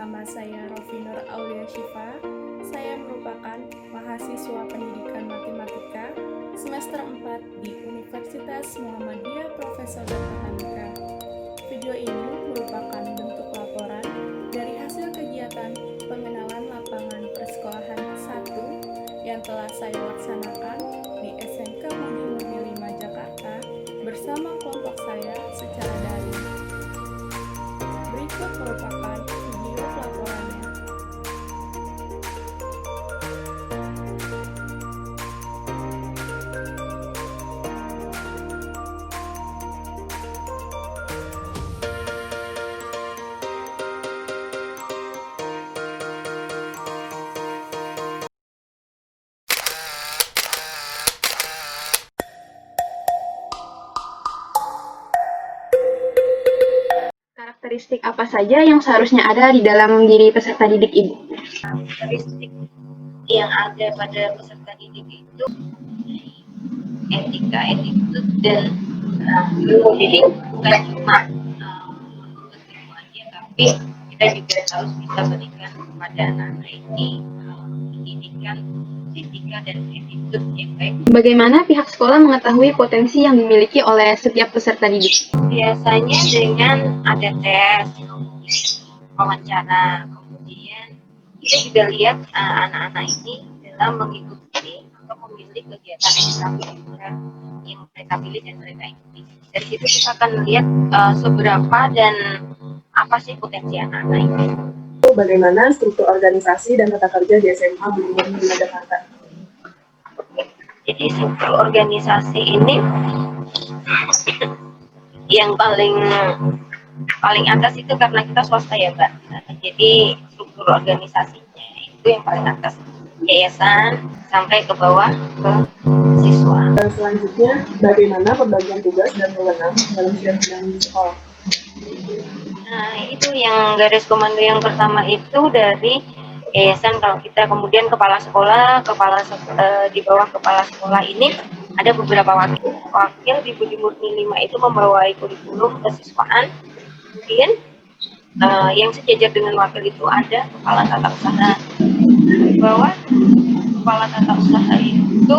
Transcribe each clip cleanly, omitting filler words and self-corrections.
Nama saya Rofinur Aulia Syifa. Saya merupakan mahasiswa pendidikan matematika semester 4 di Universitas Muhammadiyah Profesor Dr. Hamika. Video ini merupakan bentuk laporan dari hasil kegiatan pengenalan lapangan persekolahan 1 yang telah saya laksanakan di SMK Budi Murni 5 Jakarta bersama kelompok saya secara daring. Berikut merupakan video pelaporannya. Karakteristik apa saja yang seharusnya ada di dalam diri peserta didik Ibu? Karakteristik yang ada pada peserta didik itu etika, attitude, dan didik bukan cuma untuk ilmu aja, tapi kita juga harus bisa berikan kepada anak-anak ini pendidikan, etika, dan attitude yang baik. Bagaimana pihak sekolah mengetahui potensi yang dimiliki oleh setiap peserta didik? Biasanya dengan ada tes, wawancara, kemudian kita juga lihat anak-anak ini dalam mengikuti atau memilih kegiatan ekstrakurikuler yang mereka pilih dan mereka ikuti. Dari situ kita akan lihat seberapa dan apa sih potensi anak-anak ini. Bagaimana struktur organisasi dan tata kerja di SMA Budi Murni 5 Jakarta? Jadi struktur organisasi ini yang paling atas itu karena kita swasta ya Mbak. Jadi struktur organisasinya itu yang paling atas, yayasan sampai ke bawah ke siswa. Dan selanjutnya, bagaimana pembagian tugas dan wewenang dalam setiap bidang di sekolah? Nah, itu yang garis komando yang pertama itu dari yayasan. Kalau kita kemudian di bawah kepala sekolah ini ada beberapa wakil di Budi Murni 5 itu membawai kurikulum kesiswaan. Kemudian yang sejajar dengan wakil itu ada kepala tata usaha. Di bawah kepala tata usaha itu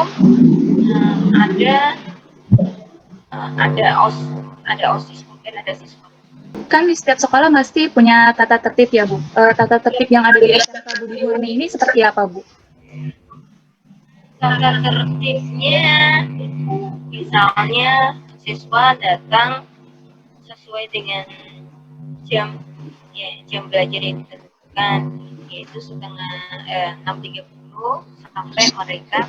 ada OSIS, kemudian ada siswa. Kan di setiap sekolah pasti punya tata tertib ya Bu. Tata tertib yang ada di SMK Budi Murni ini seperti apa Bu? Tata tertibnya misalnya siswa datang sesuai dengan jam belajar yang ditentukan, yaitu 6.30 sampai mereka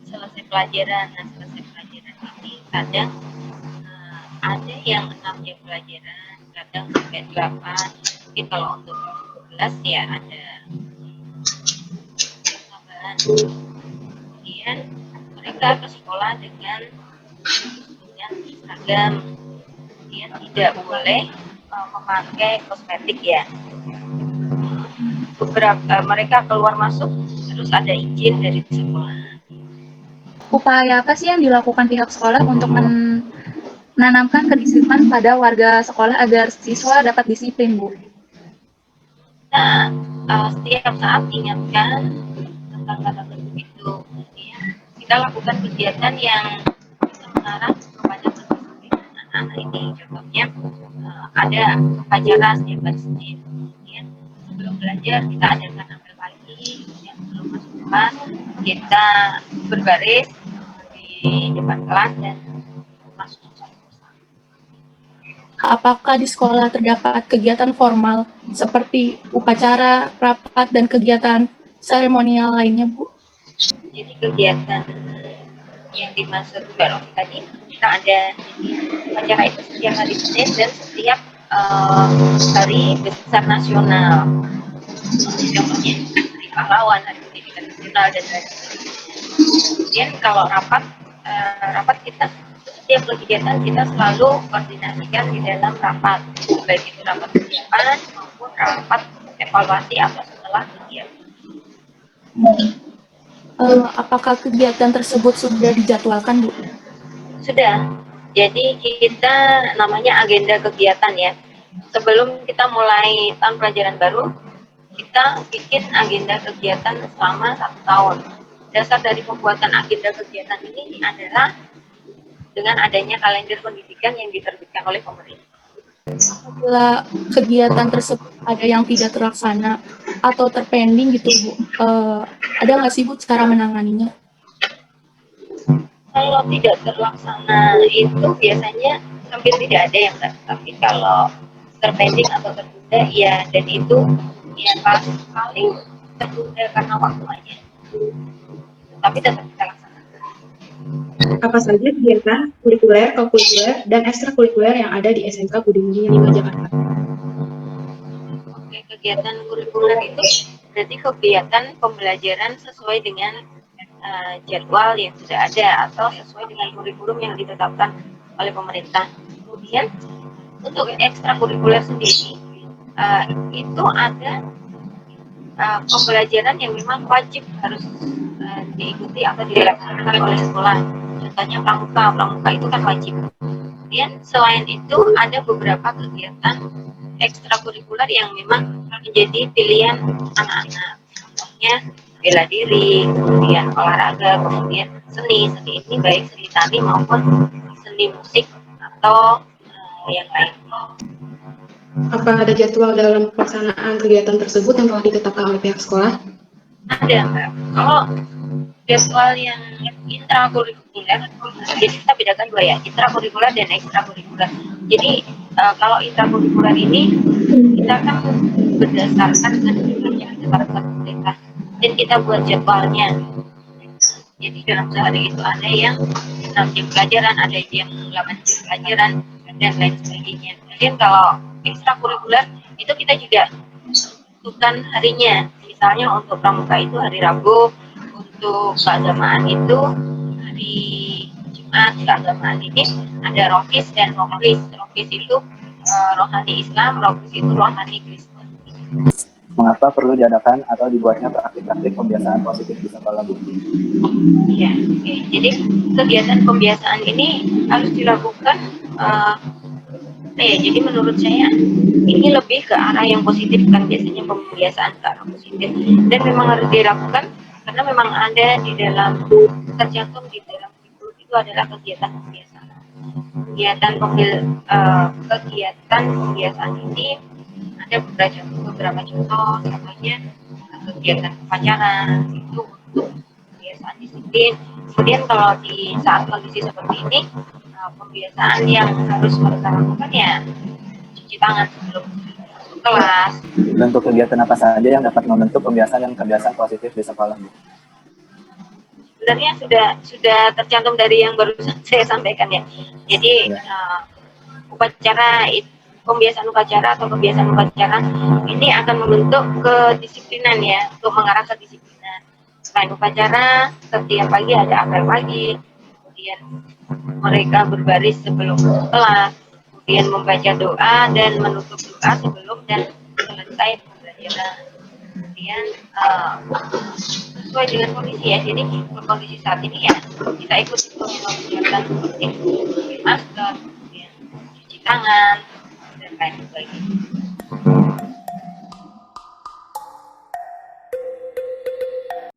selesai pelajaran. Nah, selesai pelajaran ini kadang ada yang 6 jam pelajaran, kadang sampai 8. Mungkin kalau untuk 12 ya ada tambahan. Kemudian mereka ke sekolah dengan seragam. Kemudian tidak boleh memakai kosmetik ya. Mereka keluar masuk terus ada izin dari sekolah. Upaya apa sih yang dilakukan pihak sekolah untuk menanamkan kedisiplinan pada warga sekolah agar siswa dapat disiplin Bu? Kita setiap saat ingatkan tentang tata tertib itu. Kita lakukan kegiatan yang bisa mengarah kepada kedisiplinan anak-anak ini. Contohnya ada upacara setiap hari Senin. Kemudian sebelum belajar kita adakan apel pagi. Kemudian sebelum masuk kelas kita berbaris di depan kelas dan masuk bersama. Apakah di sekolah terdapat kegiatan formal seperti upacara, rapat, dan kegiatan seremonial lainnya Bu? Jadi kegiatan yang dimaksud Mbak Rofi tadi, kita ada acara itu setiap hari Senin dan setiap hari besar nasional. Contohnya hari pahlawan, hari pendidikan nasional, dan lain sebagainya. Kemudian kalau rapat kita setiap kegiatan kita selalu koordinasikan di dalam rapat, baik itu rapat persiapan maupun rapat evaluasi atau setelah kegiatan. Apakah kegiatan tersebut sudah dijadwalkan Bu? Sudah. Jadi kita namanya agenda kegiatan ya. Sebelum kita mulai tahun pelajaran baru, kita bikin agenda kegiatan selama 1 tahun. Dasar dari pembuatan agenda kegiatan ini adalah dengan adanya kalender pendidikan yang diterbitkan oleh pemerintah. Apabila kegiatan tersebut ada yang tidak terlaksana atau terpending gitu Bu, ada nggak sih Bu cara menanganinya? Kalau tidak terlaksana itu biasanya hampir tidak ada yang tapi kalau terpending atau tertunda ya, dan itu ya paling tertunda karena waktu aja, tapi tetap kita laksanakan. Apa saja kegiatan kurikuler, kokurikuler, dan ekstrakurikuler yang ada di SMK Budi Mulia 5 Jakarta? Oke, kegiatan kurikuler itu berarti kegiatan pembelajaran sesuai dengan jadwal yang sudah ada atau sesuai dengan kurikulum yang ditetapkan oleh pemerintah. Kemudian untuk ekstrakurikuler sendiri itu ada pembelajaran yang memang wajib harus diikuti atau dilaksanakan oleh sekolah. Contohnya pramuka itu kan wajib. Kemudian selain itu ada beberapa kegiatan ekstrakurikuler yang memang menjadi pilihan anak-anak. Contohnya bela diri, kemudian olahraga, kemudian seni ini baik seni tari maupun seni musik atau yang lain. Apa ada jadwal dalam pelaksanaan kegiatan tersebut yang telah ditetapkan oleh pihak sekolah? Ada Mbak. Kalau jadwal yang intrakurikuler, jadi kita bedakan dua ya, intrakurikuler dan ekstrakurikuler. Jadi kalau intrakurikuler ini kita kan berdasarkan kurikulum yang ditetapkan pemerintah dan kita buat jadwalnya. Jadi dalam sehari itu ada yang 6 jam pelajaran, ada yang 8 jam pelajaran, dan lain sebagainya. Kemudian kalau ekstrakurikuler itu kita juga tentukan harinya. Misalnya untuk pramuka itu hari Rabu, untuk keagamaan itu hari Jumat. Keagamaan ini ada Rokis dan Rokris. Rokis itu rohani Islam, Rokis itu rohani Kristen. Mengapa perlu diadakan atau dibuatnya praktik-praktik pembiasaan positif di sekolah Bu? Ya, oke. Jadi kegiatan pembiasaan ini harus dilakukan. Jadi menurut saya ini lebih ke arah yang positif, kan biasanya pembiasaan ke arah positif, dan memang harus dilakukan karena memang ada di dalam tercantum di dalam itu adalah kegiatan pembiasaan. Kegiatan pembiasaan ini ada beberapa contoh, contohnya kegiatan upacara itu untuk pembiasaan disiplin. Kemudian kalau di saat kondisi seperti ini, pembiasaan yang harus mereka lakukan ya cuci tangan sebelum masuk kelas. Bentuk kegiatan apa saja yang dapat membentuk pembiasaan dan kebiasaan positif di sekolah Bu? Sebenarnya sudah tercantum dari yang barusan saya sampaikan ya. Jadi pembiasaan upacara atau kebiasaan upacara ini akan membentuk kedisiplinan ya, untuk mengarah ke disiplinan. Selain upacara, setiap pagi ada apel pagi, kemudian mereka berbaris sebelum masuk kelas, kemudian membaca doa dan menutup doa sebelum dan selesai pembelajaran. Kemudian sesuai dengan kondisi ya, jadi kondisi saat ini ya kita ikuti protokol kesehatan seperti memakai masker, kemudian cuci tangan dan lain sebagainya.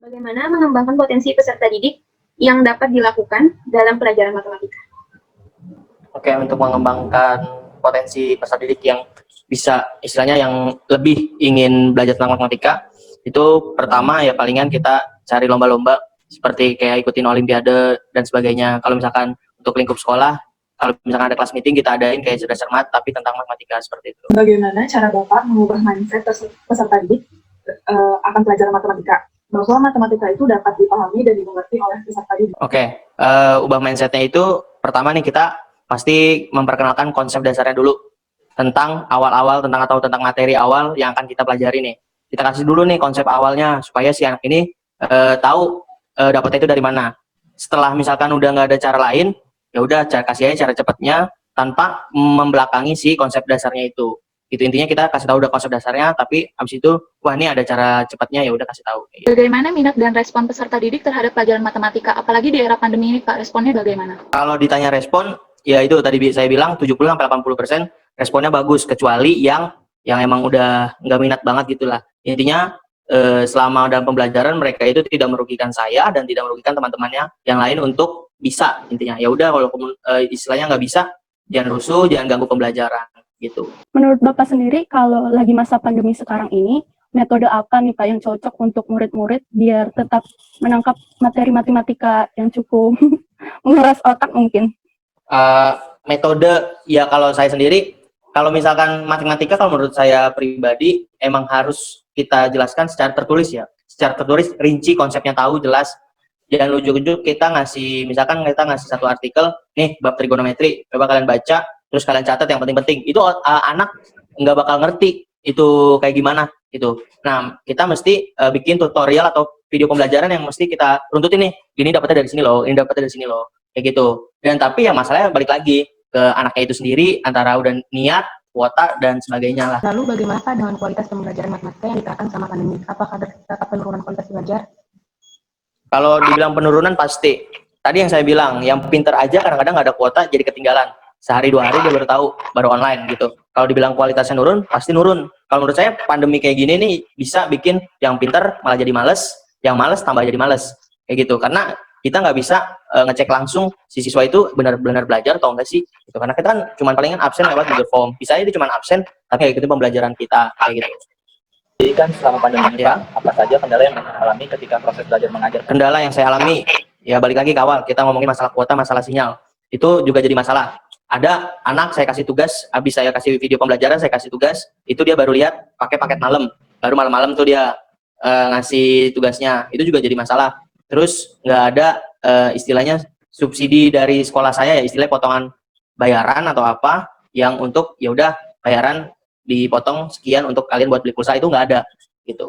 Bagaimana mengembangkan potensi peserta didik yang dapat dilakukan dalam pelajaran matematika? Oke, untuk mengembangkan potensi peserta didik yang bisa istilahnya yang lebih ingin belajar tentang matematika, itu pertama ya palingan kita cari lomba-lomba seperti kayak ikutin olimpiade dan sebagainya. Kalau misalkan untuk lingkup sekolah, kalau misalkan ada kelas meeting kita adain kayak cerdas cermat tapi tentang matematika seperti itu. Bagaimana cara Bapak mengubah mindset peserta didik akan pelajaran matematika, bahwa matematika itu dapat dipahami dan dimengerti oleh peserta didik? Oke, ubah mindsetnya itu pertama nih kita pasti memperkenalkan konsep dasarnya dulu tentang awal-awal tentang materi awal yang akan kita pelajari nih. Kita kasih dulu nih konsep awalnya supaya si anak ini tahu dapatnya itu dari mana. Setelah misalkan udah nggak ada cara lain, ya udah kasih aja cara cepatnya tanpa membelakangi si konsep dasarnya itu. Itu intinya kita kasih tahu udah konsep dasarnya, tapi abis itu wah ini ada cara cepatnya, ya udah kasih tahu. Bagaimana minat dan respon peserta didik terhadap pelajaran matematika, apalagi di era pandemi ini Pak, responnya bagaimana? Kalau ditanya respon, ya itu tadi saya bilang 70-80% responnya bagus, kecuali yang emang udah nggak minat banget gitulah. Intinya selama dalam pembelajaran mereka itu tidak merugikan saya dan tidak merugikan teman-temannya yang lain untuk bisa, intinya ya udah kalau istilahnya nggak bisa, jangan rusuh, jangan ganggu pembelajaran gitu. Menurut Bapak sendiri, kalau lagi masa pandemi sekarang ini, metode apa nih Pak yang cocok untuk murid-murid biar tetap menangkap materi matematika yang cukup menguras otak mungkin? Metode, ya kalau saya sendiri, kalau misalkan matematika, kalau menurut saya pribadi, emang harus kita jelaskan secara tertulis ya. Secara tertulis, rinci, konsepnya tahu, jelas. Jangan ujuk-ujuk kita ngasih, misalkan kita ngasih satu artikel, nih bab trigonometri, coba kalian baca, terus kalian catat yang penting-penting. Itu anak nggak bakal ngerti itu kayak gimana gitu. Nah, kita mesti bikin tutorial atau video pembelajaran yang mesti kita runtutin nih. Ini dapatnya dari sini loh, ini dapatnya dari sini loh, kayak gitu. Dan tapi ya masalahnya balik lagi ke anaknya itu sendiri, antara udah niat, kuota, dan sebagainya lah. Lalu bagaimana Pak dengan kualitas pembelajaran matematika yang diterapkan sama pandemi? Apakah terdapat penurunan kualitas belajar? Kalau dibilang penurunan pasti. Tadi yang saya bilang, yang pinter aja kadang-kadang nggak ada kuota jadi ketinggalan. Sehari 2 hari dia baru tahu, baru online gitu. Kalau dibilang kualitasnya nurun, pasti nurun. Kalau menurut saya pandemi kayak gini nih bisa bikin yang pinter malah jadi males, yang males tambah jadi males. Kayak gitu. Karena kita nggak bisa ngecek langsung si siswa itu benar-benar belajar atau enggak sih. Gitu. Karena kita kan cuma palingan absen lewat Google Form. Bisa aja dia cuma absen, tapi kayak gitu pembelajaran kita. Kayak gitu. Jadi kan selama pandemi ini Pak, apa saja kendala yang Bapak alami ketika proses belajar mengajar? Kendala yang saya alami, ya balik lagi ke awal, kita ngomongin masalah kuota, masalah sinyal. Itu juga jadi masalah. Ada anak saya kasih tugas, habis saya kasih video pembelajaran, saya kasih tugas, itu dia baru lihat pakai paket malam. Baru malam-malam tuh dia ngasih tugasnya. Itu juga jadi masalah. Terus nggak ada istilahnya subsidi dari sekolah saya, ya istilahnya potongan bayaran atau apa yang untuk ya udah bayaran dipotong sekian untuk kalian buat beli pulsa, itu nggak ada gitu.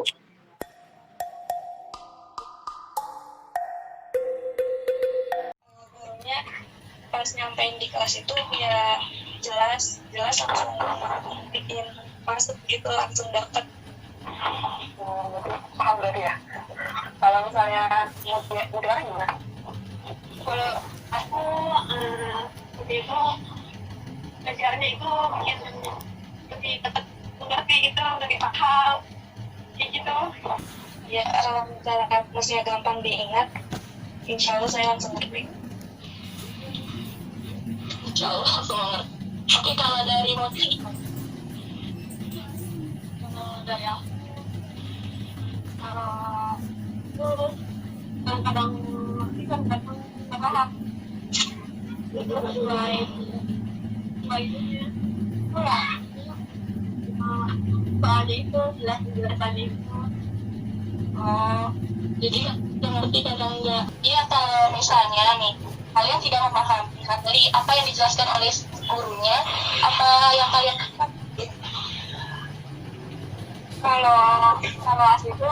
Gurunya pas nyampein di kelas itu ya jelas langsung bikin masuk gitu, langsung dapet. Paham berarti ya? Kalau misalnya mudah gimana? Kalau aku waktu itu belajarnya itu bikin lebih tetap mengerti gitu, lebih paham kayak gitu ya. Cara maksudnya gampang diingat, insya Allah saya langsung ngerti. Insya Allah langsung ngerti. Oke, kalau dari Moti gimana? Kalau dari aku, kalau kadang-kadang ngerti kan kadang nggak paham. Itu mulai itunya soalnya itu penjelasannya itu jadi nggak ngerti kadang nggak. Iya, kalau misalnya nih kalian tidak memahami materi apa yang dijelaskan oleh gurunya, apa yang kalian kalau asli itu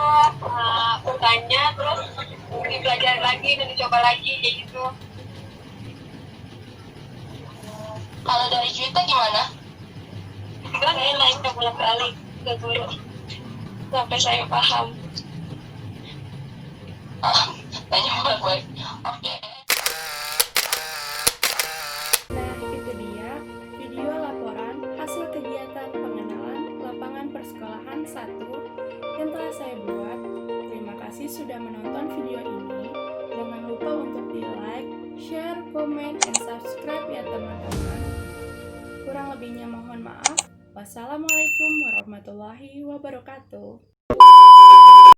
bertanya terus dipelajari lagi dan dicoba lagi kayak gitu. Kalau dari Juwita gimana? Kan saya nanya bolak-balik ke guru sampai saya paham. Nanya bolak-balik. Oke. Nah, itu dia video laporan hasil kegiatan pengenalan lapangan persekolahan 1 yang telah saya buat. Terima kasih sudah menonton video ini. Jangan lupa untuk di-like, share, komen, dan subscribe ya teman-teman. Kurang lebihnya mohon maaf. Wassalamualaikum warahmatullahi wabarakatuh.